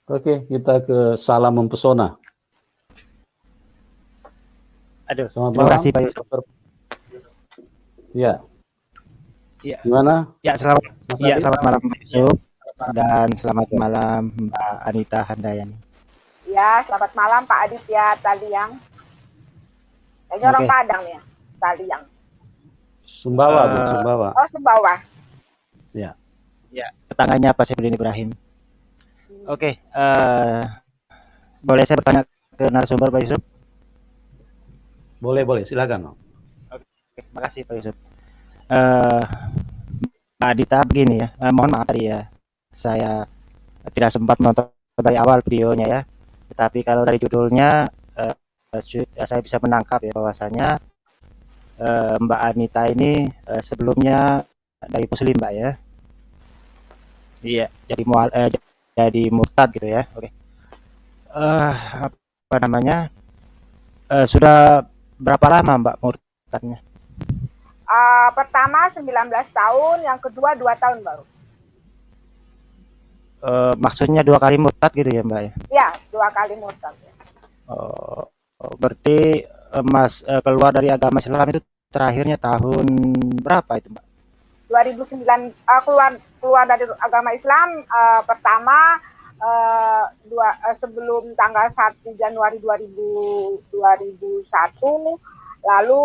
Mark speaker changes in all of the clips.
Speaker 1: Oke, kita ke Salam Mempesona.
Speaker 2: Aduh,
Speaker 1: Selamat
Speaker 2: terima
Speaker 1: malam.
Speaker 2: kasih Pak Yusuf.
Speaker 1: Ya.
Speaker 2: Ya.
Speaker 1: Gimana?
Speaker 2: Ya, selamat malam Pak Yusuf dan selamat
Speaker 1: Ya.
Speaker 2: malam Mbak Anita Handayani.
Speaker 3: Ya, selamat malam Pak Aditya Taliang. Kayaknya orang
Speaker 2: Oke.
Speaker 3: Padang nih ya, Taliang.
Speaker 1: Sumbawa, Bu, Sumbawa.
Speaker 3: Oh, Sumbawa.
Speaker 1: Ya.
Speaker 2: Ya, tetangganya Pak Syafruddin Ibrahim. Oke, boleh saya bertanya ke narasumber Pak Yusuf?
Speaker 1: Boleh, silakan.
Speaker 2: Oke, makasih Pak Yusuf. Mbak Adita begini ya, mohon maaf tadi ya, saya tidak sempat menonton dari awal videonya ya. Tetapi kalau dari judulnya saya bisa menangkap ya bahwasanya Mbak Anita ini sebelumnya dari Muslim, Mbak ya. Iya, jadi murtad gitu ya. Oke. Apa namanya? Sudah berapa lama Mbak murtadnya?
Speaker 3: Pertama 19 tahun, yang kedua 2 tahun baru.
Speaker 2: Maksudnya 2 kali murtad gitu ya Mbak ya?
Speaker 3: Ya, 2 kali murtad.
Speaker 2: Berarti Mas keluar dari agama Islam itu terakhirnya tahun berapa itu Mbak?
Speaker 3: 2009 keluar dari agama Islam pertama sebelum tanggal 1 Januari 2001, lalu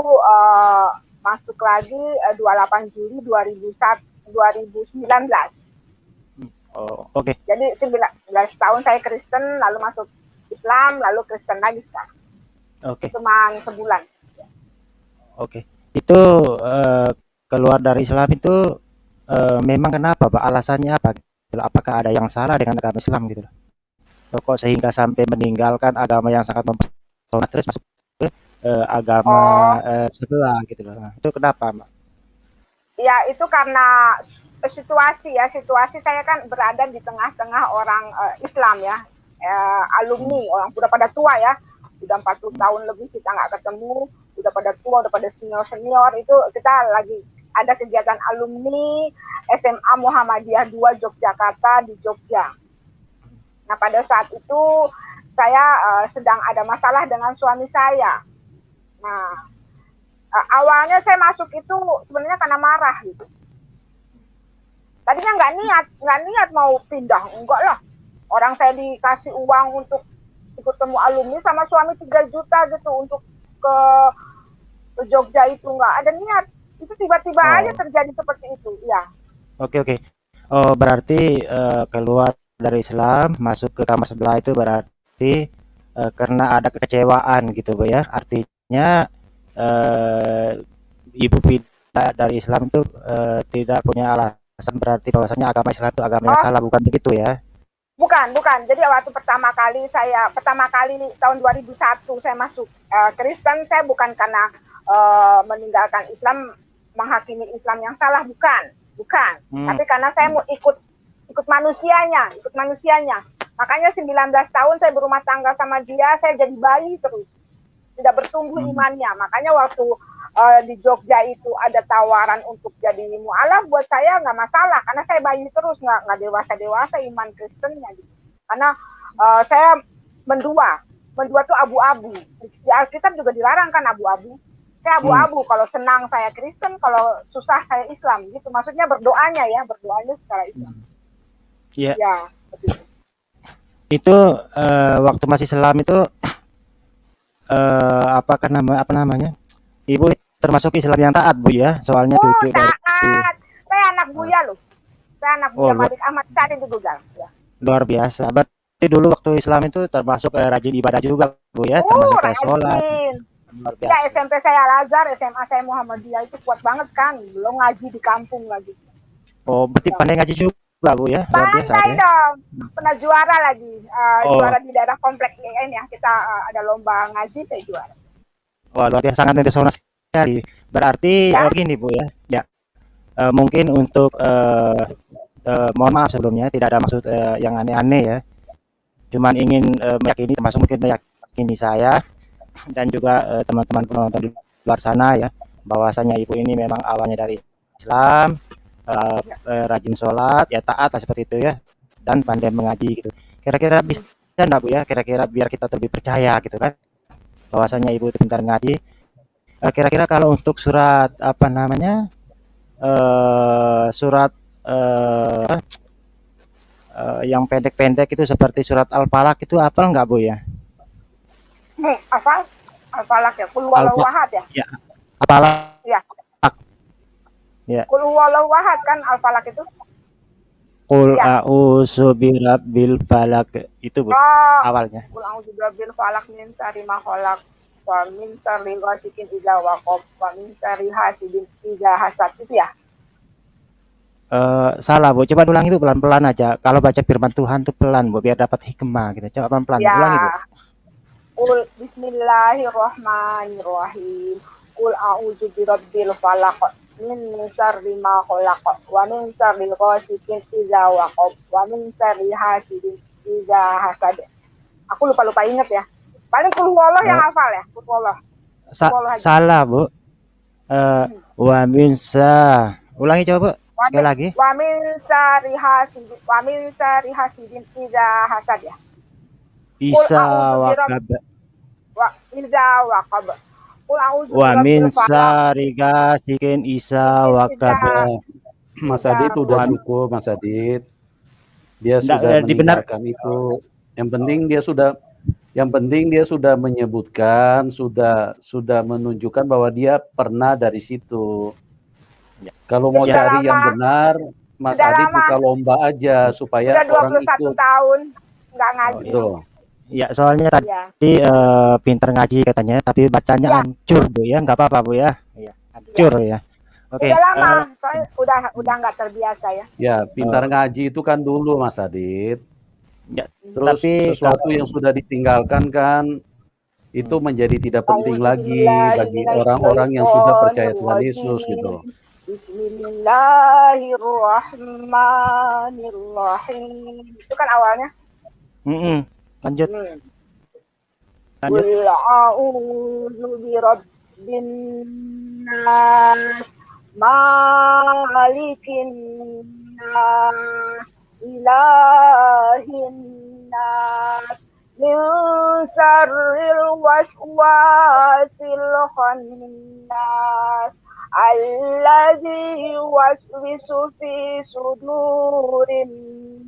Speaker 3: masuk lagi 28 Juli 2019.
Speaker 2: Oh, oke.
Speaker 3: Jadi 19 tahun saya Kristen, lalu masuk Islam, lalu Kristen lagi sekarang.
Speaker 2: Oke.
Speaker 3: Cuma sebulan.
Speaker 2: Oke. Itu keluar dari Islam itu memang kenapa Pak? Alasannya apa? Apakah ada yang salah dengan agama Islam gitu? Kok sehingga sampai meninggalkan agama yang sangat mempesona terus masuk ke agama sebelah gitu loh. Nah, itu kenapa, Mbak?
Speaker 3: Ya, itu karena situasi ya. Situasi saya kan berada di tengah-tengah orang Islam ya. Alumni, orang udah pada tua ya. Udah 40 tahun lebih kita nggak ketemu. Udah pada tua, udah pada senior-senior. Itu kita lagi ada kegiatan alumni SMA Muhammadiyah 2 Yogyakarta di Jogja. Nah, pada saat itu saya sedang ada masalah dengan suami saya. Nah, awalnya saya masuk itu sebenarnya karena marah gitu. Tadinya nggak niat mau pindah, enggak lah. Orang saya dikasih uang untuk ikut temu alumni sama suami 3 juta gitu untuk ke Jogja, itu nggak ada niat. Itu tiba-tiba aja terjadi seperti itu, ya.
Speaker 2: Oke. Oh, berarti keluar dari Islam masuk ke agama sebelah itu berarti karena ada kekecewaan gitu Bu ya. Artinya Ibu pindah dari Islam itu tidak punya alasan berarti bahwasanya agama Islam itu agama yang salah, bukan begitu ya?
Speaker 3: Bukan. Jadi waktu pertama kali tahun 2001 saya masuk Kristen, saya bukan karena meninggalkan Islam, menghakimi Islam yang salah, bukan. Tapi karena saya mau ikut manusianya. Makanya 19 tahun saya berumah tangga sama dia, saya jadi bayi terus. Tidak bertumbuh imannya. Makanya waktu di Jogja itu ada tawaran untuk jadi mu'alaf, buat saya nggak masalah. Karena saya bayi terus, nggak dewasa-dewasa iman Kristennya. Gitu. Karena saya mendua tuh abu-abu. Di Alkitab juga dilarang kan abu-abu. Saya abu-abu, kalau senang saya Kristen, kalau susah saya Islam. Gitu. Maksudnya berdoanya secara Islam.
Speaker 2: Iya.
Speaker 3: Ya,
Speaker 2: itu waktu masih Islam itu apa namanya? Ibu termasuk Islam yang taat Bu ya, soalnya cucu
Speaker 3: taat. Saya anak Buya loh. Saya anak Buya Malik Ahmad saat itu juga. Ya.
Speaker 2: Luar biasa. Berarti dulu waktu Islam itu termasuk rajin ibadah juga Bu ya, termasuk kayak sholat. Luar biasa.
Speaker 3: Ya, SMP saya Al-Azhar, SMA saya Muhammadiyah, itu kuat banget kan. Belum ngaji di kampung lagi.
Speaker 2: Oh, berarti pandai ngaji juga Bu ya?
Speaker 3: Pandai dong. Pernah juara lagi. Juara di daerah komplek IAIN ya. Kita ada lomba ngaji, saya juara.
Speaker 2: Wah, luar biasa, sangat mempesona sekali. Berarti begini Bu ya. Ya. Mungkin untuk mohon maaf sebelumnya, tidak ada maksud yang aneh-aneh ya. Cuman ingin meyakini, termasuk mungkin meyakini saya dan juga teman-teman penonton di luar sana ya, bahwasanya Ibu ini memang awalnya dari Islam, rajin sholat, ya taat lah seperti itu ya, dan pandai mengaji gitu. Kira-kira bisa enggak Bu ya? Kira-kira biar kita lebih percaya gitu kan, bahwasanya Ibu itu pintar ngaji. Kira-kira kalau untuk surat apa namanya? Surat eh, yang pendek-pendek itu seperti surat Al-Falaq itu hafal nggak Bu ya?
Speaker 3: Apa? Al-Falaq ya, Qul
Speaker 2: Alfa
Speaker 3: huwallahu ahad ya.
Speaker 2: ya, Al-Falaq
Speaker 3: Ya,
Speaker 2: ya.
Speaker 3: Qul huwallahu ahad kan Al-Falaq itu.
Speaker 2: Qul
Speaker 3: Ya.
Speaker 2: a'udzu birabbil falaq itu Bu
Speaker 3: Oh,
Speaker 2: awalnya.
Speaker 3: Qul a'udzu birabbil falaq min syarri ma khalaq wa min syarri ghasikin idza waqab wa min syarri hasidin idza hasad itu ya.
Speaker 2: Salah Bu, coba ulangi Bu pelan-pelan aja. Kalau baca firman Tuhan tuh pelan Bu, biar dapat hikmah gitu. Coba pelan-pelan
Speaker 3: Ya.
Speaker 2: ulangi Bu.
Speaker 3: Qul bismillahirrahmanirrahim. Qul a'udzu birabbil falaq min syarri ma khalaq wa min syarri ghasikin idza waqab wa min syarri hasidin idza hasad. Aku lupa inget ya. Paling Qul huwallah yang hafal ya, Qul huwallah.
Speaker 2: Salah Bu. Wa min ulangi coba Bu. Sekali lagi.
Speaker 3: Wa min syarri hasidin idza hasad ya.
Speaker 2: Isa waqab.
Speaker 3: Wa idza waqab. Qul a'udzu
Speaker 2: Wa min
Speaker 3: birabbil falaq.
Speaker 2: syarri ghasikin isa waqab.
Speaker 1: Mas Adit udah cukup, Mas Adit. Dia
Speaker 2: Nggak,
Speaker 1: sudah
Speaker 2: dibenar.
Speaker 1: meninggalkan itu. Yang penting dia sudah menyebutkan, sudah menunjukkan bahwa dia pernah dari situ. Kalau mau
Speaker 3: Sudah
Speaker 1: cari
Speaker 3: lama.
Speaker 1: yang benar, Mas
Speaker 3: Sudah
Speaker 1: Adit
Speaker 3: lama.
Speaker 1: buka lomba aja supaya
Speaker 3: Udah
Speaker 1: orang
Speaker 3: 21
Speaker 1: ikut.
Speaker 3: tahun nggak ngaji.
Speaker 1: Betul.
Speaker 2: Ya, soalnya tadi
Speaker 3: Ya.
Speaker 2: pinter ngaji katanya, tapi bacanya
Speaker 3: Ya.
Speaker 2: hancur Bu ya. Nggak apa-apa Bu ya. Iya, hancur ya. Oke.
Speaker 3: Udah lama, soalnya udah nggak terbiasa ya.
Speaker 1: Ya, pintar ngaji itu kan dulu, Mas Adit.
Speaker 2: Ya,
Speaker 1: Terus
Speaker 2: tapi
Speaker 1: sesuatu yang sudah ditinggalkan kan itu menjadi tidak penting lagi bagi orang-orang yang sudah percaya Tuhan Yesus gitu.
Speaker 3: Bismillahirrahmanirrahim. Itu kan awalnya.
Speaker 2: Lanjut.
Speaker 3: Qul a'udzu birabbin nas, malikin nas, ilahin nas, min syarril waswasil khannas, alladzi yuwaswisu fi sudurin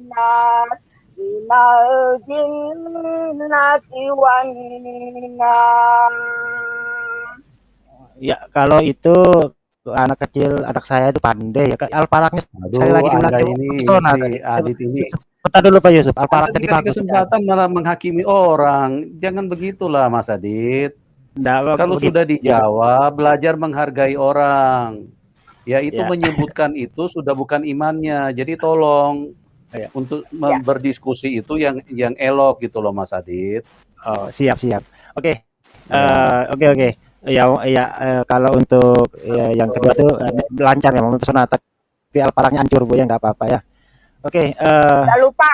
Speaker 3: nas, minal jinnati wan nas.
Speaker 2: Ya, kalau itu anak kecil, anak saya itu pandai ya. Al-Falaqnya sekali lagi
Speaker 1: Anda
Speaker 2: diulangi.
Speaker 1: ini
Speaker 2: Pesona
Speaker 1: si
Speaker 2: tadi.
Speaker 1: Adit ini.
Speaker 2: Bentar dulu Pak Yusuf. Al-Falaq
Speaker 1: Anda
Speaker 2: tadi
Speaker 1: dikasih
Speaker 2: bagus.
Speaker 1: kesempatan malah menghakimi orang. Jangan begitulah Mas Adit. Kalau sudah dijawab, belajar menghargai orang. Ya itu menyebutkan itu sudah bukan imannya. Jadi tolong untuk berdiskusi itu yang elok gitu loh Mas Adit.
Speaker 2: Oh, siap. Oke. Oke. Ya, kalau untuk yang kedua tuh lancar ya, mempesona, tapi Al-Falaqnya hancur Bu ya, nggak apa-apa ya. Oke.
Speaker 3: Udah lupa.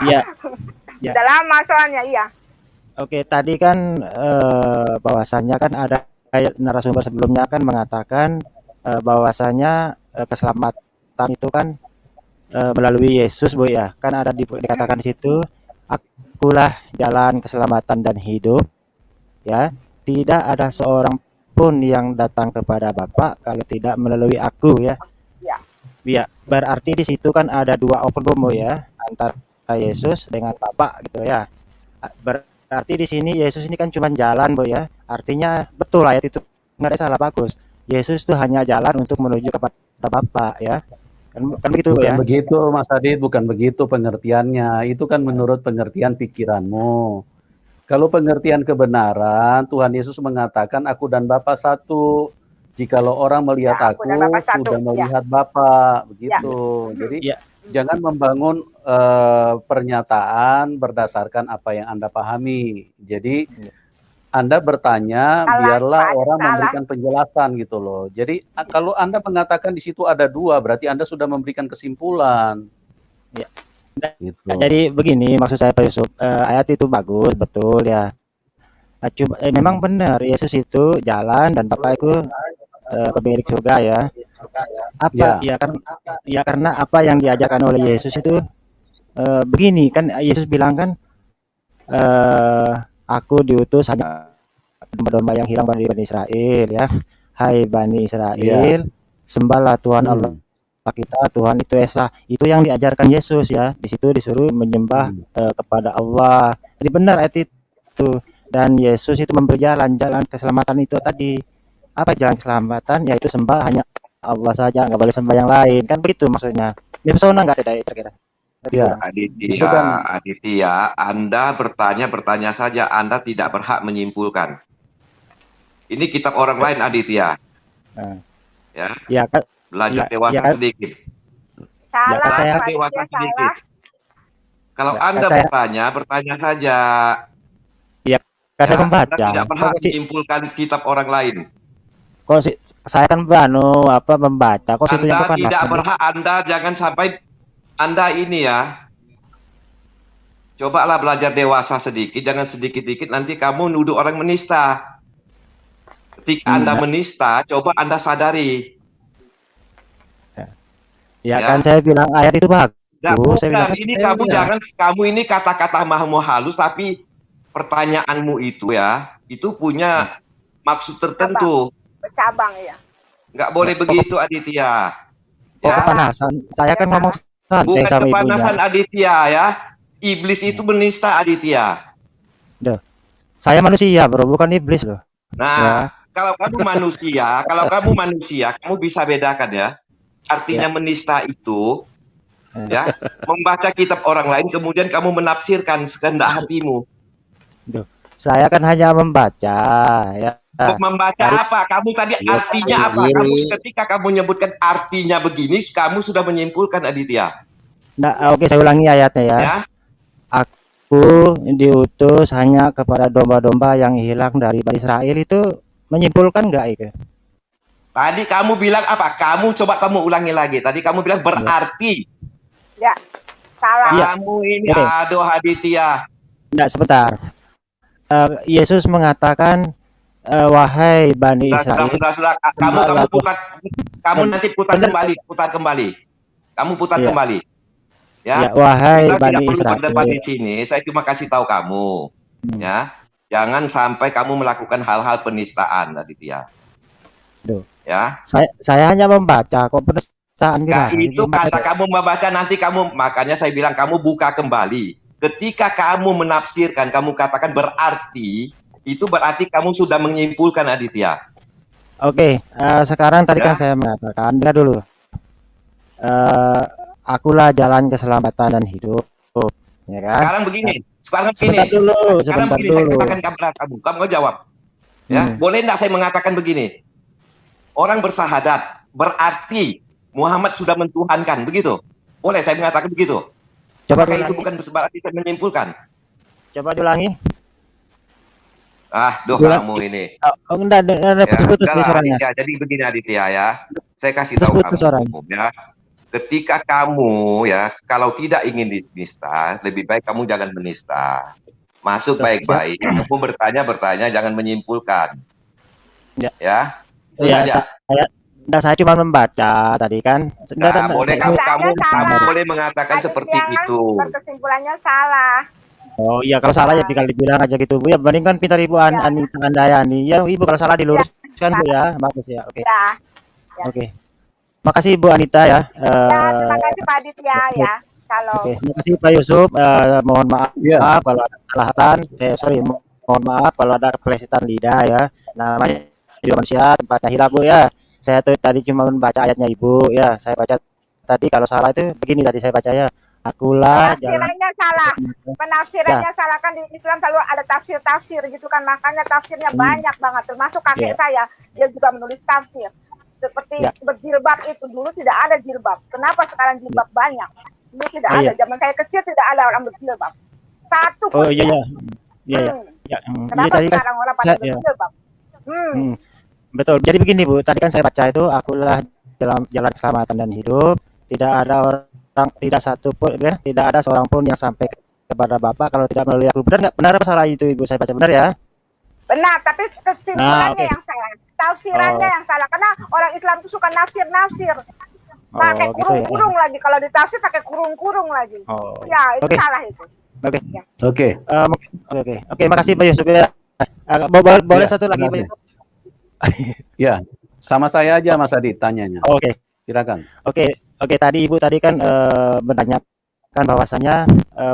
Speaker 2: Ya.
Speaker 3: Udah lama soalnya, iya.
Speaker 2: Oke, tadi kan bahwasannya kan ada narasumber sebelumnya kan mengatakan bahwasanya keselamatan itu kan melalui Yesus Bu ya. Kan ada dikatakan di situ, akulah jalan keselamatan dan hidup. Ya. Tidak ada seorang pun yang datang kepada Bapa kalau tidak melalui aku ya. Ya, berarti di situ kan ada dua oknum ya, antara Yesus dengan Bapa gitu ya. Berarti di sini Yesus ini kan cuma jalan Bu ya. Artinya betul ayat itu nggak ada salah, bagus. Yesus itu hanya jalan untuk menuju kepada Bapa ya. Kan begitu
Speaker 1: bukan
Speaker 2: ya.
Speaker 1: Begitu Mas Adit, bukan begitu pengertiannya. Itu kan menurut pengertian pikiranmu. Kalau pengertian kebenaran, Tuhan Yesus mengatakan aku dan Bapa satu. Jikalau orang melihat aku sudah melihat Bapa, begitu. Jadi jangan membangun pernyataan berdasarkan apa yang Anda pahami. Jadi Anda bertanya, biarlah orang memberikan penjelasan gitu loh. Jadi kalau Anda mengatakan di situ ada dua, berarti Anda sudah memberikan kesimpulan.
Speaker 2: Ya.
Speaker 1: Gitu.
Speaker 2: Jadi begini maksud saya Pak Yusuf, ayat itu bagus betul ya. Cuma memang benar Yesus itu jalan dan Bapa itu pemilik surga ya. Apa ya karena apa yang diajarkan oleh Yesus itu begini kan Yesus bilang kan, aku diutus hanya domba-domba yang hilang dari Bani Israel ya. Hai Bani Israel, sembahlah Tuhan Allah kita, Tuhan itu Esa. Itu yang diajarkan Yesus ya. Di situ disuruh menyembah kepada Allah. Jadi benar ayat itu. Dan Yesus itu memberi jalan keselamatan itu tadi. Apa jalan keselamatan? Yaitu sembah hanya Allah saja, nggak boleh sembah yang lain. Kan begitu maksudnya. Ini pesona nggak tidak kira-kira?
Speaker 4: Ya, Aditya, Anda bertanya saja, Anda tidak berhak menyimpulkan. Ini kitab orang lain, Aditya. Ya, belajar dewasa sedikit.
Speaker 3: Salah,
Speaker 4: belajar dewasa sedikit. Kalau Anda bertanya saja.
Speaker 2: Ya, saya membaca.
Speaker 4: Anda tidak berhak menyimpulkan kitab orang lain.
Speaker 2: Kok saya kan membaca. Kok situ yang
Speaker 4: Anda tidak berhak, Anda jangan sampai Anda ini ya. Cobalah belajar dewasa sedikit, jangan sedikit-dikit nanti kamu nuduh orang menista. Ketika Anda menista, coba Anda sadari.
Speaker 2: Ya kan saya bilang ayat itu bagus. Saya bilang,
Speaker 4: ini kamu ini kata-kata mahmu halus, tapi pertanyaanmu itu ya, itu punya maksud tertentu.
Speaker 3: Bercabang ya.
Speaker 4: Nggak boleh begitu, Aditya.
Speaker 2: Ya. Kepanasan. Saya kan ngomong santai
Speaker 4: bukan
Speaker 2: sama
Speaker 4: kepanasan
Speaker 2: ibunya.
Speaker 4: Aditya ya. Iblis itu menista, Aditya.
Speaker 2: Duh. Saya manusia, bro, bukan iblis loh.
Speaker 4: Nah, kalau kamu manusia, kamu bisa bedakan ya. Artinya menista itu ya, membaca kitab orang lain kemudian kamu menafsirkan sekehendak hatimu.
Speaker 2: Duh. Saya kan hanya membaca ya.
Speaker 4: Membaca apa? Kamu tadi artinya apa? Ketika kamu menyebutkan artinya begini, kamu sudah menyimpulkan, Aditya.
Speaker 2: Nah, oke, saya ulangi ayatnya ya. Aku diutus hanya kepada domba-domba yang hilang dari Bani Israel, itu menyimpulkan nggak itu?
Speaker 4: Tadi kamu bilang apa? Kamu ulangi lagi. Tadi kamu bilang berarti.
Speaker 3: Ya, salah.
Speaker 4: Kamu ini, aduh Aditya.
Speaker 2: Enggak, sebentar. Yesus mengatakan, wahai Bani Israel.
Speaker 4: Kamu nanti putar kembali. Kamu putar kembali. Ya,
Speaker 2: wahai Bani Israel.
Speaker 4: Di sini saya cuma kasih tahu kamu, ya, jangan sampai kamu melakukan hal-hal penistaan, Aditya. Ya.
Speaker 2: Saya hanya membaca, kok penistaan gimana?
Speaker 4: Itu kata kamu membaca, nanti makanya saya bilang kamu buka kembali. Ketika kamu menafsirkan, kamu katakan berarti, itu berarti kamu sudah menyimpulkan, Aditya.
Speaker 2: Oke, sekarang tadi kan saya mengatakan, dengar dulu. Akulah jalan keselamatan dan hidup, ya kan?
Speaker 4: Sekarang begini.
Speaker 2: Sebentar dulu.
Speaker 4: Saya katakan kamu jawab. Ya, boleh enggak saya mengatakan begini? Orang bersahadat berarti Muhammad sudah mentuhankan, begitu? Boleh saya mengatakan begitu?
Speaker 2: Coba
Speaker 4: itu bukan berarti saya menyimpulkan.
Speaker 2: Coba diulangi.
Speaker 4: Kamu ini.
Speaker 2: Enggak putus suaranya.
Speaker 4: Jadi begini, Aditya ya. Saya kasih tahu kamu ya. Ketika kamu ya, kalau tidak ingin dinista, lebih baik kamu jangan menista. Masuk baik-baik. Kamu bertanya, jangan menyimpulkan. Ya.
Speaker 2: Saya cuma membaca tadi kan.
Speaker 4: Boleh kamu boleh mengatakan seperti itu.
Speaker 3: Kesimpulannya salah.
Speaker 2: Oh iya, kalau salah ya tinggal dibilang aja gitu, Bu. Ya bandingkan pintar Ibu Anita Andayani. Ya Ibu kalau salah diluruskan, Bu ya. Bagus ya. Oke. Oke. Makasih Ibu Anita ya.
Speaker 3: Terima kasih Pak Aditya ya.
Speaker 2: Terima kasih Pak Yusuf. Mohon maaf kalau ada kesalahan. Mohon maaf kalau ada keplesetan lidah ya. Namanya juga manusia, tempatnya hilaf, Bu ya. Saya tuh tadi cuma membaca ayatnya Ibu ya. Saya baca tadi kalau salah itu begini tadi saya baca ya. Akulah
Speaker 3: penafsirannya salah. Penafsirannya salah, kan di Islam selalu ada tafsir-tafsir gitu kan. Makanya tafsirnya banyak banget, termasuk kakek saya. Dia juga menulis tafsir. Seperti berjilbab itu dulu tidak ada jilbab. Kenapa sekarang jilbab banyak? Dulu tidak ada. Zaman saya kecil tidak ada orang berjilbab. Satu pun. Kenapa sekarang orang pada berjilbab?
Speaker 2: Betul. Jadi begini Bu, tadi kan saya baca itu, akulah jalan keselamatan dan hidup. Tidak ada tidak ada seorang pun yang sampai kepada Bapa kalau tidak melalui aku. Benar nggak? Benar apa salah itu Ibu? Saya baca benar ya?
Speaker 3: Benar, tapi kesimpulannya yang salah. Tafsirannya yang salah. Karena orang Islam itu suka nafsir-nafsir. Pakai
Speaker 2: gitu ya.
Speaker 3: kurung-kurung lagi, kalau ditafsir pakai kurung-kurung lagi.
Speaker 2: Oh,
Speaker 3: Ya, itu
Speaker 2: oke.
Speaker 3: salah itu.
Speaker 2: Oke.
Speaker 3: Ya.
Speaker 1: Oke.
Speaker 2: Oke, makasih Pak Yusuf ya. Boleh
Speaker 1: Ya,
Speaker 2: satu lagi Pak
Speaker 1: silakan.
Speaker 2: Yusuf?
Speaker 1: Ya, sama saya aja Mas Adit tanyanya.
Speaker 2: Oke.
Speaker 1: Silakan.
Speaker 2: Oke, tadi Ibu tadi kan menanyakan bahwasanya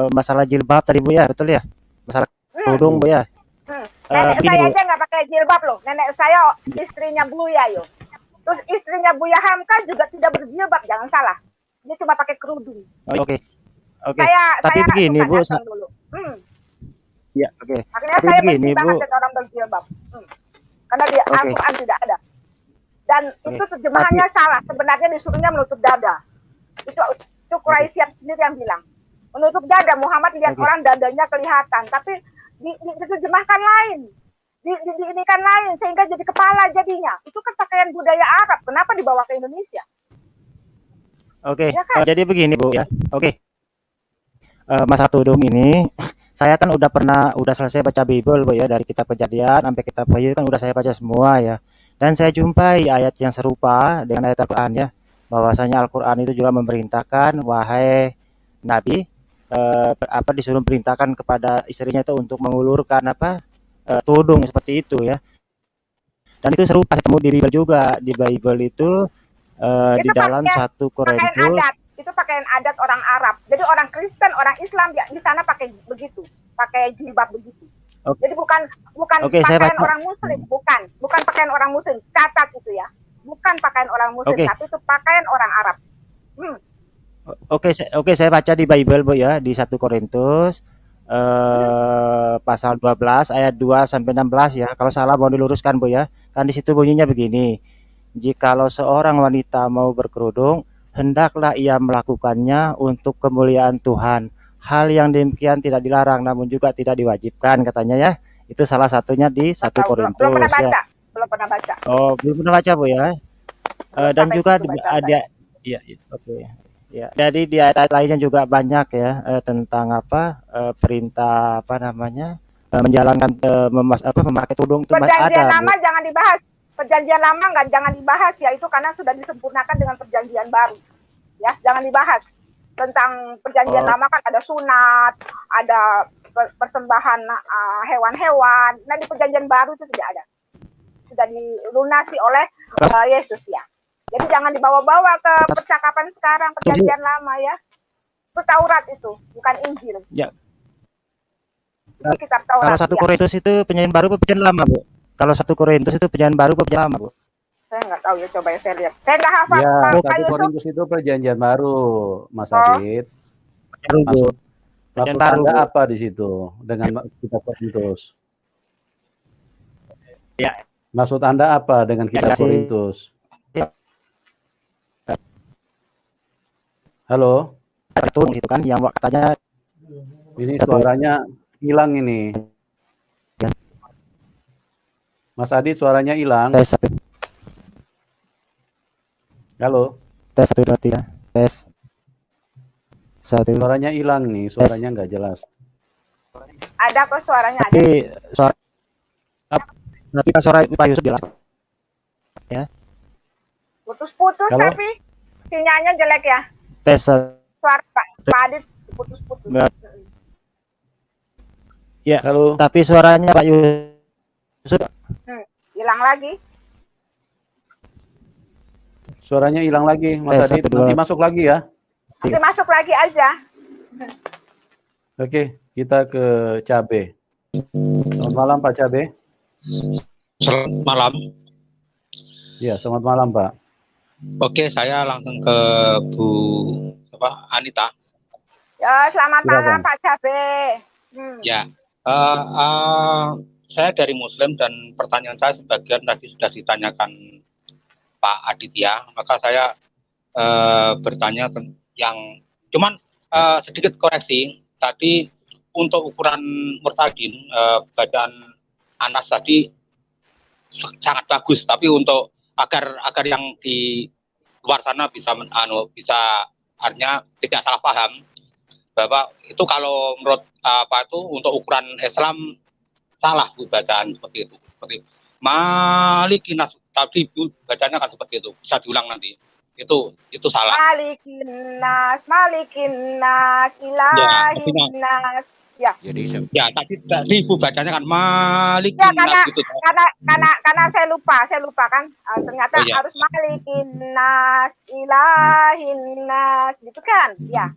Speaker 2: masalah jilbab tadi Bu ya, betul ya? Masalah kerudung Bu ya.
Speaker 3: Nenek
Speaker 2: Begini,
Speaker 3: saya
Speaker 2: Bu.
Speaker 3: aja nggak pakai jilbab loh. Nenek saya istrinya Buya yo. Terus istrinya Buya Hamka juga tidak berjilbab, jangan salah. Dia cuma pakai kerudung.
Speaker 2: Oke.
Speaker 3: Tapi
Speaker 2: Tapi begini Bu,
Speaker 3: dulu.
Speaker 2: ya oke.
Speaker 3: Makanya
Speaker 2: Tapi
Speaker 3: saya
Speaker 2: begini
Speaker 3: benci banget
Speaker 2: Bu,
Speaker 3: dengan orang berjilbab. Karena di
Speaker 2: Oke.
Speaker 3: Al-Quran tidak ada. Dan itu terjemahannya salah. Sebenarnya disuruhnya menutup dada. Itu Quraisy sendiri yang bilang. Menutup dada, Muhammad lihat
Speaker 2: Oke.
Speaker 3: orang dadanya kelihatan. Tapi diterjemahkan lain. Diinikan lain sehingga jadi kepala jadinya. Itu kan pakaian budaya Arab. Kenapa dibawa ke Indonesia?
Speaker 2: Oke.
Speaker 3: Ya kan?
Speaker 2: Jadi begini Bu ya. Oke. Masalah tudung ini saya kan udah selesai baca Bible Bu ya, dari kitab Kejadian sampai kitab Wahyu kan udah saya baca semua ya. Dan saya jumpai ayat yang serupa dengan ayat Al-Qur'an ya. Bahwasanya Al-Qur'an itu juga memerintahkan wahai nabi disuruh perintahkan kepada istrinya itu untuk mengulurkan tudung seperti itu ya. Dan itu serupa saya ketemu di Bible juga. Di Bible itu di dalam 1 Korintus
Speaker 3: itu pakaian adat orang Arab. Jadi orang Kristen, orang Islam di sana pakai begitu, pakai jilbab begitu.
Speaker 2: Oke.
Speaker 3: Jadi bukan
Speaker 2: saya
Speaker 3: pakaian
Speaker 2: baca.
Speaker 3: orang Muslim, bukan pakaian orang Muslim. Catat itu ya, bukan pakaian orang Muslim,
Speaker 2: Oke.
Speaker 3: tapi itu pakaian orang Arab.
Speaker 2: Oke, saya baca di Bible Bu ya, di 1 Korintus pasal 12 ayat 2 sampai 16 ya. Kalau salah mau diluruskan Bu ya. Kan di situ bunyinya begini. Jikalau seorang wanita mau berkerudung, hendaklah ia melakukannya untuk kemuliaan Tuhan. Hal yang demikian tidak dilarang, namun juga tidak diwajibkan katanya ya. Itu salah satunya di 1 Korintus.
Speaker 3: Belum pernah baca.
Speaker 2: Ya.
Speaker 3: Belum pernah baca.
Speaker 2: Oh, belum pernah baca Bu ya. Dan juga ada ya, oke. Ya, jadi di ayat-ayat lainnya juga banyak ya tentang perintah menjalankan memakai tudung itu
Speaker 3: Perjanjian
Speaker 2: ada.
Speaker 3: lama jangan dibahas. Perjanjian lama jangan dibahas ya, itu karena sudah disempurnakan dengan perjanjian baru. Ya, jangan dibahas. Tentang perjanjian lama kan ada sunat, ada persembahan hewan-hewan. Nah, di perjanjian baru itu tidak ada. Sudah dilunasi oleh Yesus ya. Jadi jangan dibawa-bawa ke percakapan sekarang, perjanjian lama ya. Itu Taurat itu, bukan Injil.
Speaker 2: Ya.
Speaker 3: Itu kitab Taurat.
Speaker 2: Kalau 1 Korintus itu perjanjian baru atau perjanjian lama, Bu? Kalau 1 Korintus itu perjanjian baru atau perjanjian lama, Bu?
Speaker 3: Saya nggak tahu ya, coba ya saya lihat. Saya nggak hafal.
Speaker 1: Ya,
Speaker 3: Pak
Speaker 1: 1
Speaker 3: Yusuf.
Speaker 1: Korintus itu perjanjian baru, Mas Adit. Maksud
Speaker 2: baru,
Speaker 1: Anda
Speaker 2: Bu.
Speaker 1: apa di situ dengan kitab Korintus?
Speaker 2: Ya.
Speaker 1: Maksud Anda apa dengan kitab Korintus? Halo?
Speaker 2: Itu gitu kan yang katanya
Speaker 1: Ini suaranya hilang ini. Mas Adit suaranya hilang.
Speaker 2: tes 1.
Speaker 1: Halo?
Speaker 2: Tes 1 2 3. Tes 1.
Speaker 1: Suaranya hilang nih, suaranya nggak jelas.
Speaker 3: Ada kok suaranya ada.
Speaker 2: Tapi kan suara Pak Yusuf jelas. Ya.
Speaker 3: Putus-putus tapi sinyalnya jelek ya.
Speaker 2: Tes
Speaker 3: Suara Pak Adit putus-putus.
Speaker 2: Ya.
Speaker 1: Halo?
Speaker 2: Tapi suaranya Pak Yusuf
Speaker 3: Hilang lagi.
Speaker 1: Suaranya hilang lagi, Mas
Speaker 2: Tes
Speaker 1: Adit.
Speaker 2: 1 2.
Speaker 1: Nanti masuk lagi ya.
Speaker 3: Nanti masuk lagi aja.
Speaker 1: Oke, kita ke Cabe. Selamat malam Pak Cabe.
Speaker 5: Selamat malam.
Speaker 1: Ya, selamat malam Pak.
Speaker 5: Oke, saya langsung ke Bu Anita.
Speaker 3: Ya, selamat
Speaker 1: Silakan.
Speaker 3: malam Pak Cabe.
Speaker 5: Ya, saya dari Muslim dan pertanyaan saya sebagian tadi sudah ditanyakan Pak Aditya. Maka saya bertanya yang cuman sedikit koreksi tadi untuk ukuran murtadin bacaan Anas tadi sangat bagus, tapi untuk agar yang di luar sana bisa artinya tidak salah paham bahwa itu kalau menurut untuk ukuran Islam salah bacaan seperti itu. Malikinas tadi bacanya kan seperti itu, bisa diulang nanti. Itu salah.
Speaker 3: Malikin nas, ilahin nas. Ya.
Speaker 5: Jadi tadi Ibu bacanya kan malikin
Speaker 3: Ya,
Speaker 5: nas gitu.
Speaker 3: karena saya lupa kan. Ternyata harus malikin nas, ilahin nas gitu kan. Ya.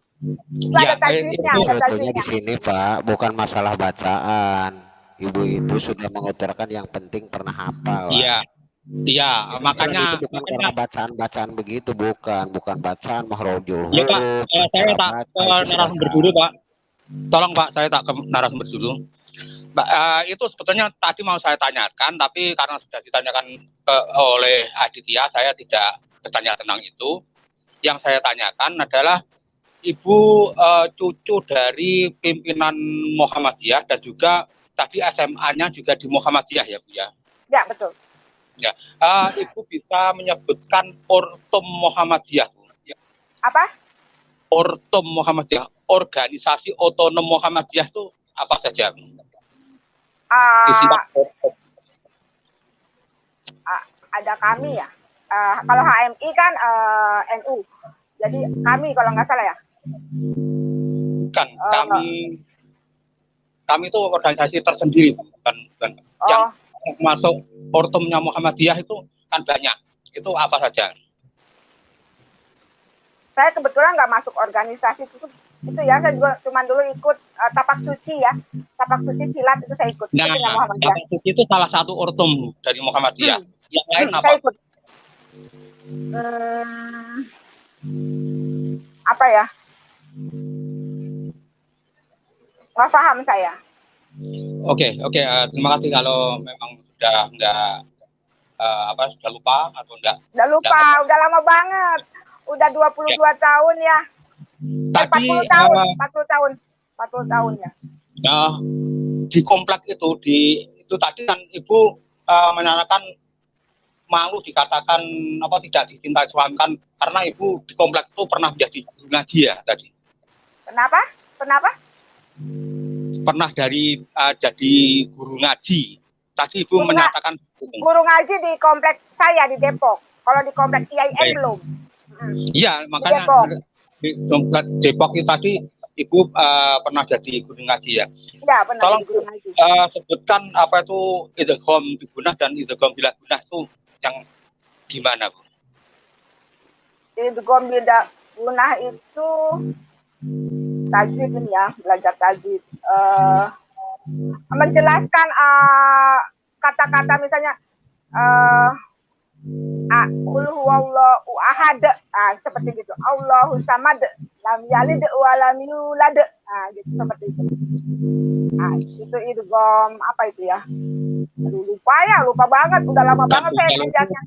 Speaker 3: Itu ada tajwidnya,
Speaker 6: sebetulnya di sini Pak, bukan masalah bacaan. Ibu itu sudah mengutarakan yang penting pernah hafal.
Speaker 5: Iya. Iya, makanya
Speaker 6: itu bukan karena bacaan begitu, bukan bacaan mahrojul huruf.
Speaker 5: Ya Pak, saya tak ke narasumber dulu Pak. Tolong Pak, saya tak ke narasumber dulu. Itu sebetulnya tadi mau saya tanyakan, tapi karena sudah ditanyakan oleh Aditya, saya tidak bertanya tentang itu. Yang saya tanyakan adalah Ibu cucu dari pimpinan Muhammadiyah dan juga tadi SMA-nya juga di Muhammadiyah ya Bu ya?
Speaker 3: Ya, betul.
Speaker 5: Ya, Ibu bisa menyebutkan Ortum Muhammadiyah. Ya.
Speaker 3: Apa?
Speaker 5: Ortum Muhammadiyah, organisasi otonom Muhammadiyah itu apa saja?
Speaker 3: Ada kami ya. Kalau HMI kan NU. Jadi kami kalau nggak salah ya.
Speaker 5: Kan kami itu organisasi tersendiri, bukan. Yang masuk Ortumnya Muhammadiyah itu kan banyak. Itu apa saja?
Speaker 3: Saya kebetulan nggak masuk organisasi itu ya. Saya juga cuma dulu ikut tapak suci ya. Tapak suci silat itu saya ikut.
Speaker 5: Nah, tapak suci itu salah satu Ortum dari Muhammadiyah. Yang lain apa?
Speaker 3: Saya ikut. Apa ya? Nggak paham saya.
Speaker 5: Oke. Terima kasih kalau memang sudah sudah lupa atau enggak.
Speaker 3: Udah lupa, udah lama banget. Udah 22 tahun ya.
Speaker 5: Tadi
Speaker 3: 40 tahun ya.
Speaker 5: Nah, di komplek itu tadi kan Ibu menyatakan malu dikatakan tidak dicintai suami kan karena Ibu di komplek itu pernah menjadi guru ngaji ya tadi.
Speaker 3: Kenapa?
Speaker 5: Pernah jadi guru ngaji. Tadi Ibu menyatakan
Speaker 3: guru ngaji di komplek saya di Depok. Kalau di komplek IAIN belum.
Speaker 5: Iya, makanya di komplek Depok itu tadi Ibu pernah jadi guru ngaji ya.
Speaker 3: Iya, pernah.
Speaker 5: Tolong
Speaker 3: jadi guru ngaji.
Speaker 5: Sebutkan apa itu idgham bigunah dan idgham bila gunah itu yang gimana, Bu?
Speaker 3: Idgham bila gunah itu tajwid ini ya, belajar tajwid. Menjelaskan kata-kata misalnya qul huwallahu ahad, seperti gitu. Allahu samad, lam yalid wa lam yulad. Gitu seperti itu. Itu idgham apa itu ya? Aduh, lupa banget, udah lama banget saya belajarnya.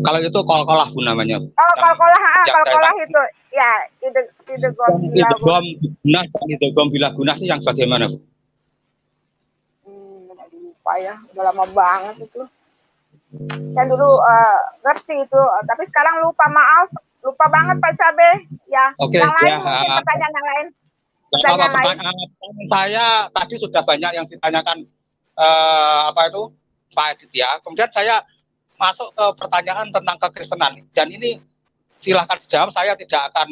Speaker 5: Kalau itu kol-kolah Bu namanya.
Speaker 3: Oh, kol-kolah itu. Ya, idgham bila
Speaker 5: gunah dan idgham bila gunah itu yang bagaimana, Bu?
Speaker 3: Lupa ya, udah lama banget itu. Saya dulu ngerti itu, tapi sekarang lupa, maaf. Lupa banget Pak Cabe. Ya,
Speaker 5: Oke,
Speaker 3: yang lain
Speaker 5: ya,
Speaker 3: mungkin pertanyaan yang lain.
Speaker 5: Pertanyaan saya tadi sudah banyak yang ditanyakan Pak Aditya. Kemudian saya masuk ke pertanyaan tentang kekristenan dan ini silahkan dijawab. Saya tidak akan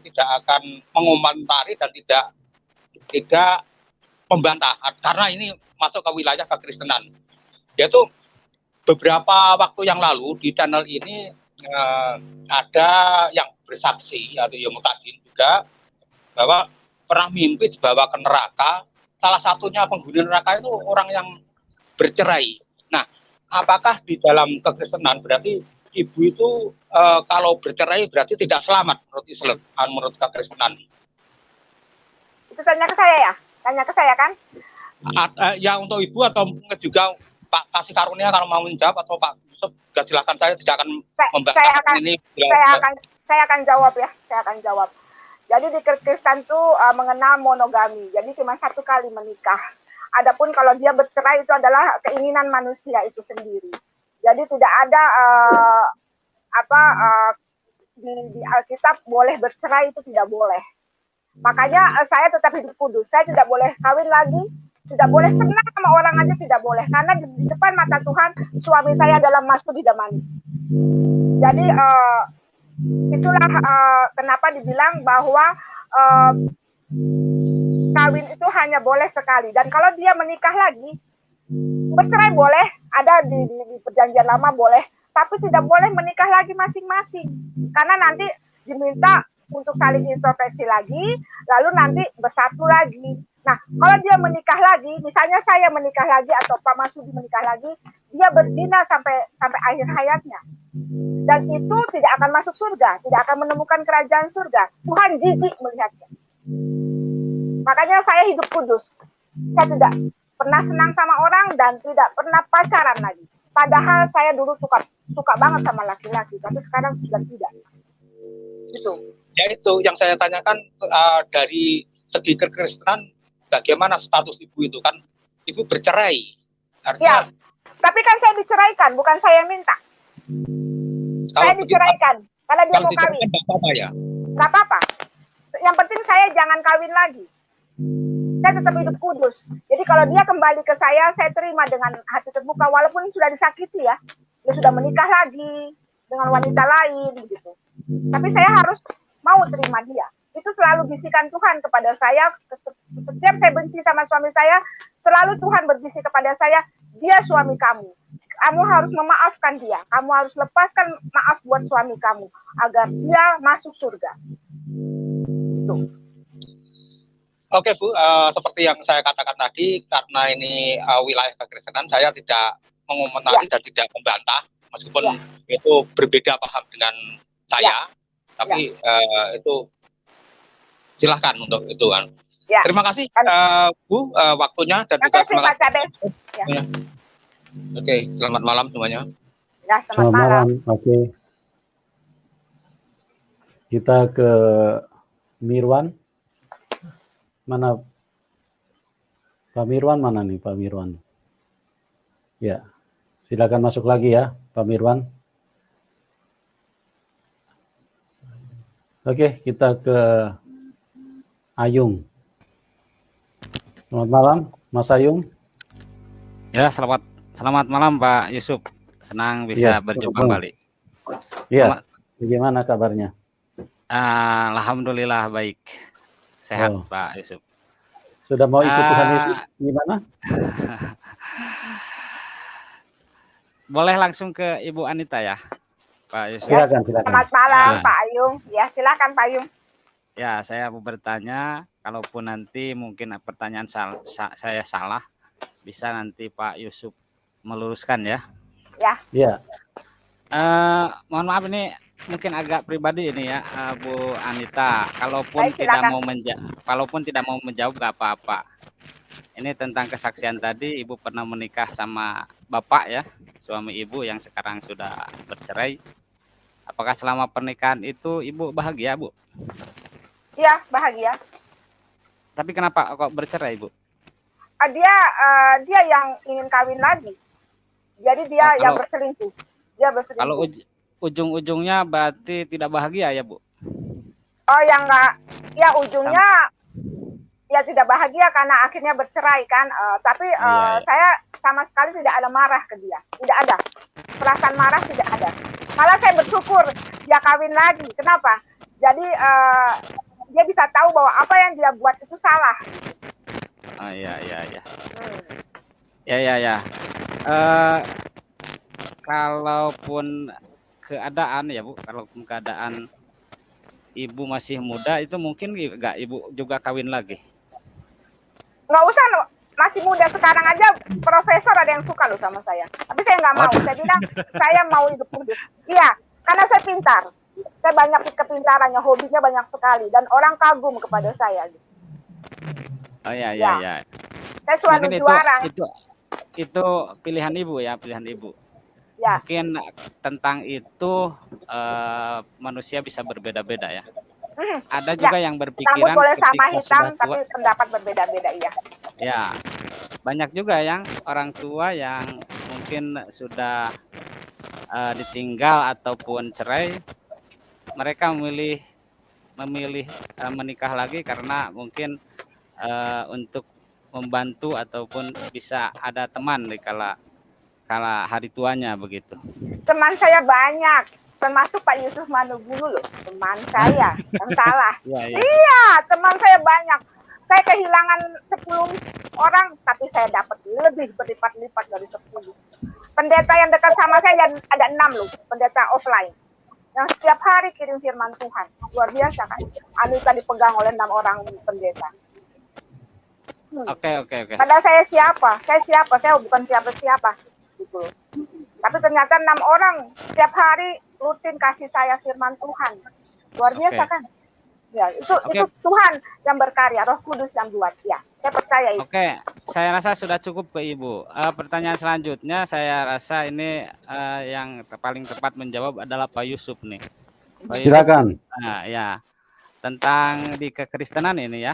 Speaker 5: tidak akan mengomentari dan tidak membantah karena ini masuk ke wilayah kekristenan. Yaitu beberapa waktu yang lalu di channel ini ada yang bersaksi atau yang mutadin juga bahwa pernah mimpi dibawa ke neraka. Salah satunya penghuni neraka itu orang yang bercerai. Nah, apakah di dalam kekristenan berarti ibu itu kalau bercerai berarti tidak selamat menurut Islam, menurut kekristenan?
Speaker 3: Itu tanya ke saya ya? Tanya ke saya kan?
Speaker 5: Ya untuk ibu atau mungkin juga Pak Kasih Karunia kalau mau menjawab atau Pak Yusuf, silakan, saya tidak akan membahas ini. Saya akan jawab ya, saya akan jawab. Jadi di Kristen itu mengenal monogami, jadi cuma satu kali menikah. Adapun kalau dia bercerai itu adalah keinginan manusia itu sendiri. Jadi tidak ada di Alkitab boleh bercerai, itu tidak boleh. Makanya saya tetap hidup kudus, saya tidak boleh kawin lagi,
Speaker 3: Tidak boleh senang sama orang aja tidak boleh, karena di depan mata Tuhan suami saya adalah mas bidadari. Jadi itulah kenapa dibilang bahwa kawin itu hanya boleh sekali, dan kalau dia menikah lagi, bercerai boleh, ada di perjanjian lama boleh, tapi tidak boleh menikah lagi masing-masing, karena nanti diminta untuk saling introspeksi lagi, lalu nanti bersatu lagi. Nah, kalau dia menikah lagi, misalnya saya menikah lagi atau Pak Masudi menikah lagi, dia berzina sampai akhir hayatnya, dan itu tidak akan masuk surga, tidak akan menemukan kerajaan surga. Tuhan jijik melihatnya. Makanya saya hidup kudus. Saya tidak pernah senang sama orang dan tidak pernah pacaran lagi. Padahal saya dulu suka banget sama laki-laki, tapi sekarang sudah tidak. Gitu.
Speaker 5: Ya itu yang saya tanyakan, dari segi kekristenan bagaimana status ibu itu, kan ibu bercerai. Artinya,
Speaker 3: ya, tapi kan saya diceraikan, bukan saya minta. Saya diceraikan karena dia mau kawin.
Speaker 5: Nggak apa-apa ya?
Speaker 3: Nggak apa-apa. Yang penting saya jangan kawin lagi. Saya tetap hidup kudus. Jadi kalau dia kembali ke saya terima dengan hati terbuka, walaupun sudah disakiti ya. Dia sudah menikah lagi dengan wanita lain begitu. Tapi saya harus mau terima dia. Itu selalu bisikan Tuhan kepada saya. Setiap saya benci sama suami saya, selalu Tuhan berbisik kepada saya, dia suami kamu. Kamu harus memaafkan dia. Kamu harus lepaskan maaf buat suami kamu agar dia masuk surga. Itu.
Speaker 5: Oke Bu, seperti yang saya katakan tadi, karena ini wilayah kekristenan, saya tidak mengomentari dan tidak membantah, meskipun itu berbeda paham dengan saya, tapi itu silahkan untuk itu kan. Terima kasih Bu, waktunya dan juga
Speaker 3: terima kasih
Speaker 5: ya. Oke, selamat malam semuanya.
Speaker 3: Ya, selamat malam.
Speaker 1: Oke. Kita ke Mirwan. Mana Pak Mirwan, mana nih Pak Mirwan? Ya, silakan masuk lagi ya Pak Mirwan. Oke, kita ke Ayung. Selamat malam Mas Ayung.
Speaker 7: Ya, selamat malam Pak Yusuf. Senang bisa berjumpa kembali.
Speaker 1: Iya, bagaimana kabarnya?
Speaker 7: Alhamdulillah baik. Sehat Pak Yusuf.
Speaker 1: Sudah mau ikut Tuhan Yesus gimana?
Speaker 7: Boleh langsung ke Ibu Anita ya Pak Yusuf.
Speaker 1: Silakan.
Speaker 3: Selamat malam Pak Ayung. Ya, silakan Pak Ayung.
Speaker 7: Ya, saya mau bertanya, kalaupun nanti mungkin pertanyaan saya salah, bisa nanti Pak Yusuf meluruskan ya.
Speaker 3: Ya.
Speaker 7: Mohon maaf ini mungkin agak pribadi ini ya, Bu Anita. Kalaupun tidak mau menjawab nggak apa-apa. Ini tentang kesaksian tadi, Ibu pernah menikah sama Bapak ya, suami Ibu yang sekarang sudah bercerai. Apakah selama pernikahan itu Ibu bahagia, Bu?
Speaker 3: Iya, bahagia.
Speaker 7: Tapi kenapa kok bercerai, Bu?
Speaker 3: Dia yang ingin kawin lagi. Jadi dia yang berselingkuh.
Speaker 7: Kalau ujung-ujungnya berarti tidak bahagia ya Bu?
Speaker 3: Oh ya enggak, ya ujungnya ya tidak bahagia karena akhirnya bercerai kan. Tapi saya sama sekali tidak ada marah ke dia, tidak ada perasaan marah, tidak ada. Malah saya bersyukur dia kawin lagi. Kenapa? Jadi dia bisa tahu bahwa apa yang dia buat itu salah.
Speaker 7: Oh iya. Ya. Kalaupun keadaan ya Bu, kalaupun keadaan Ibu masih muda, itu mungkin nggak Ibu juga kawin lagi?
Speaker 3: Nggak usah, masih muda sekarang aja profesor ada yang suka loh sama saya. Tapi saya nggak mau, saya bilang saya mau hidup kudus. Iya, karena saya pintar. Saya banyak kepintarannya, hobinya banyak sekali, dan orang kagum kepada saya.
Speaker 7: Oh iya.
Speaker 3: Saya selalu juara.
Speaker 7: Itu pilihan Ibu ya, pilihan Ibu.
Speaker 3: Ya.
Speaker 7: Mungkin tentang itu manusia bisa berbeda-beda ya. Ada juga yang berpikiran
Speaker 3: rambut boleh sama hitam, tapi
Speaker 7: tua,
Speaker 3: pendapat berbeda-beda ya.
Speaker 7: Ya, banyak juga yang orang tua yang mungkin sudah ditinggal ataupun cerai, mereka memilih menikah lagi karena mungkin untuk membantu ataupun bisa ada teman di kala hari tuanya begitu?
Speaker 3: Teman saya banyak, termasuk Pak Yusuf Manugulu loh, teman saya yang salah. Iya, teman saya banyak. Saya kehilangan 10 orang, tapi saya dapat lebih berlipat-lipat dari 10. Pendeta yang dekat sama saya ada 6 loh, pendeta offline. Yang setiap hari kirim firman Tuhan. Luar biasa kan. Anita dipegang oleh 6 orang pendeta.
Speaker 7: Oke.
Speaker 3: Padahal saya siapa? Saya bukan siapa-siapa. Gitu. Tapi ternyata 6 orang setiap hari rutin kasih saya firman Tuhan. Luar biasa kan? Ya, itu Tuhan yang berkarya, Roh Kudus yang buat. Ya, saya percaya itu.
Speaker 7: Oke, saya rasa sudah cukup ke Ibu. Pertanyaan selanjutnya saya rasa ini yang paling tepat menjawab adalah Pak Yusuf nih. Pak Yusuf,
Speaker 1: silakan.
Speaker 7: Nah, ya. Tentang di kekristenan ini ya.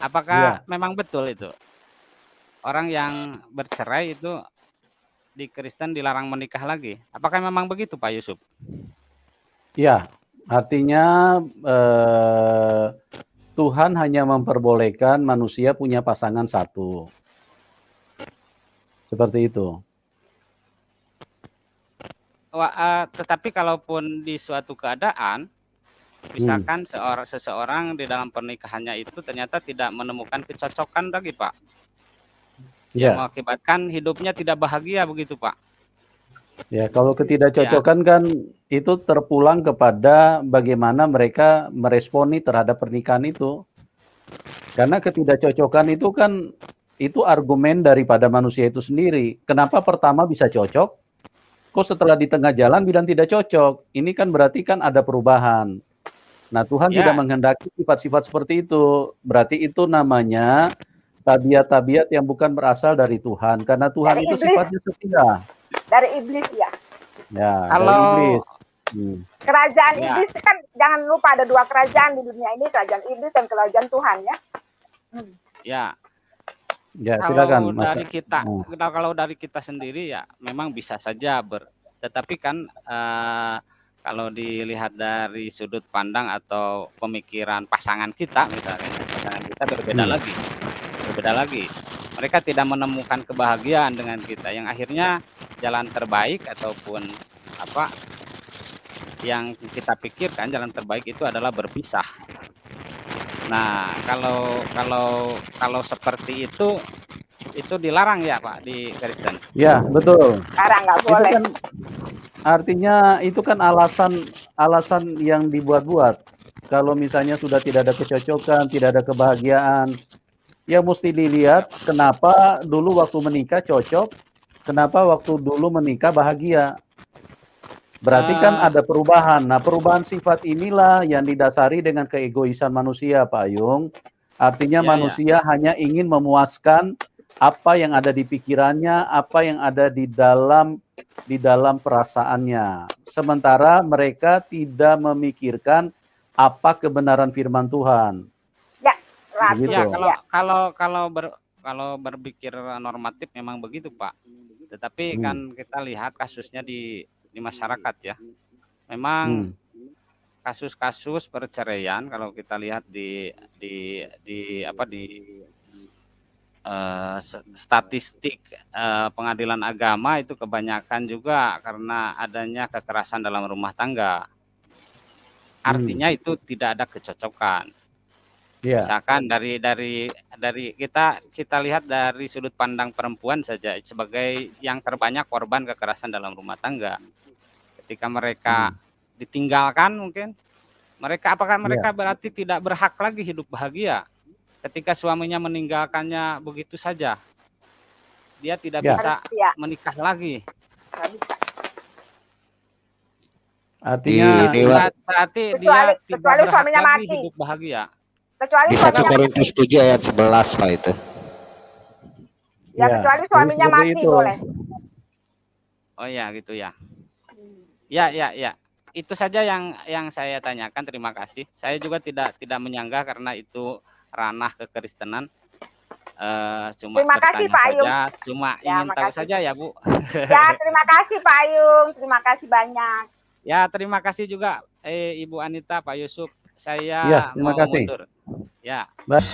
Speaker 7: Apakah memang betul itu? Orang yang bercerai itu di Kristen dilarang menikah lagi. Apakah memang begitu Pak Yusuf?
Speaker 1: Ya, artinya Tuhan hanya memperbolehkan manusia punya pasangan satu. Seperti itu.
Speaker 7: Tetapi kalaupun di suatu keadaan, misalkan seseorang di dalam pernikahannya itu ternyata tidak menemukan kecocokan lagi Pak. Yang mengakibatkan hidupnya tidak bahagia begitu Pak.
Speaker 1: Ya, kalau ketidakcocokan kan itu terpulang kepada bagaimana mereka meresponi terhadap pernikahan itu. Karena ketidakcocokan itu kan itu argumen daripada manusia itu sendiri. Kenapa pertama bisa cocok? Kok setelah di tengah jalan bilang tidak cocok? Ini kan berarti kan ada perubahan. Nah, Tuhan tidak menghendaki sifat-sifat seperti itu. Berarti itu namanya tabiat-tabiat yang bukan berasal dari Tuhan, karena Tuhan dari itu iblis. Sifatnya setia.
Speaker 3: Dari iblis ya.
Speaker 1: Ya,
Speaker 7: kalau
Speaker 1: dari iblis.
Speaker 3: Kerajaan iblis kan jangan lupa ada 2 kerajaan di dunia ini, kerajaan iblis dan kerajaan Tuhan ya.
Speaker 1: Ya, silakan.
Speaker 7: Kalau dari kita sendiri ya memang bisa saja tetapi kan kalau dilihat dari sudut pandang atau pemikiran pasangan kita misalnya, pasangan kita berbeda lagi. Mereka tidak menemukan kebahagiaan dengan kita, yang akhirnya jalan terbaik ataupun apa yang kita pikirkan jalan terbaik itu adalah berpisah. Nah, kalau seperti itu dilarang ya Pak di Kristen?
Speaker 1: Ya, betul.
Speaker 3: Sekarang nggak boleh.
Speaker 1: Itu kan, artinya itu kan alasan yang dibuat-buat. Kalau misalnya sudah tidak ada kecocokan, tidak ada kebahagiaan, ya mesti dilihat kenapa dulu waktu menikah cocok, kenapa waktu dulu menikah bahagia. Berarti kan ada perubahan. Nah, perubahan sifat inilah yang didasari dengan keegoisan manusia, Pak Yung. Artinya manusia hanya ingin memuaskan apa yang ada di pikirannya, apa yang ada di dalam perasaannya. Sementara mereka tidak memikirkan apa kebenaran firman Tuhan.
Speaker 7: Ya, kalau berpikir normatif memang begitu Pak. Tetapi kan kita lihat kasusnya di masyarakat ya. Memang kasus-kasus perceraian kalau kita lihat di statistik pengadilan agama itu kebanyakan juga karena adanya kekerasan dalam rumah tangga. Artinya itu tidak ada kecocokan. Misalkan dari kita lihat dari sudut pandang perempuan saja sebagai yang terbanyak korban kekerasan dalam rumah tangga. Ketika mereka ditinggalkan mungkin apakah mereka berarti tidak berhak lagi hidup bahagia ketika suaminya meninggalkannya begitu saja? Dia tidak bisa menikah lagi.
Speaker 1: Artinya
Speaker 7: berarti dia tidak berhak lagi hidup bahagia.
Speaker 3: Kecuali
Speaker 6: di 1 Korintus 7 ayat 11 Pak itu.
Speaker 3: Ya, kecuali suaminya mati itu boleh.
Speaker 7: Oh ya, gitu ya. Ya. Itu saja yang saya tanyakan. Terima kasih. Saya juga tidak menyangka karena itu ranah kekristenan.
Speaker 3: Terima kasih Pak Ayung.
Speaker 7: Cuma ingin tahu saja ya Bu.
Speaker 3: Ya, terima kasih Pak Ayung. Terima kasih banyak.
Speaker 7: Ya, terima kasih juga Ibu Anita, Pak Yusuf. Saya
Speaker 1: terima kasih.
Speaker 7: mundur. Ya.
Speaker 1: Baik.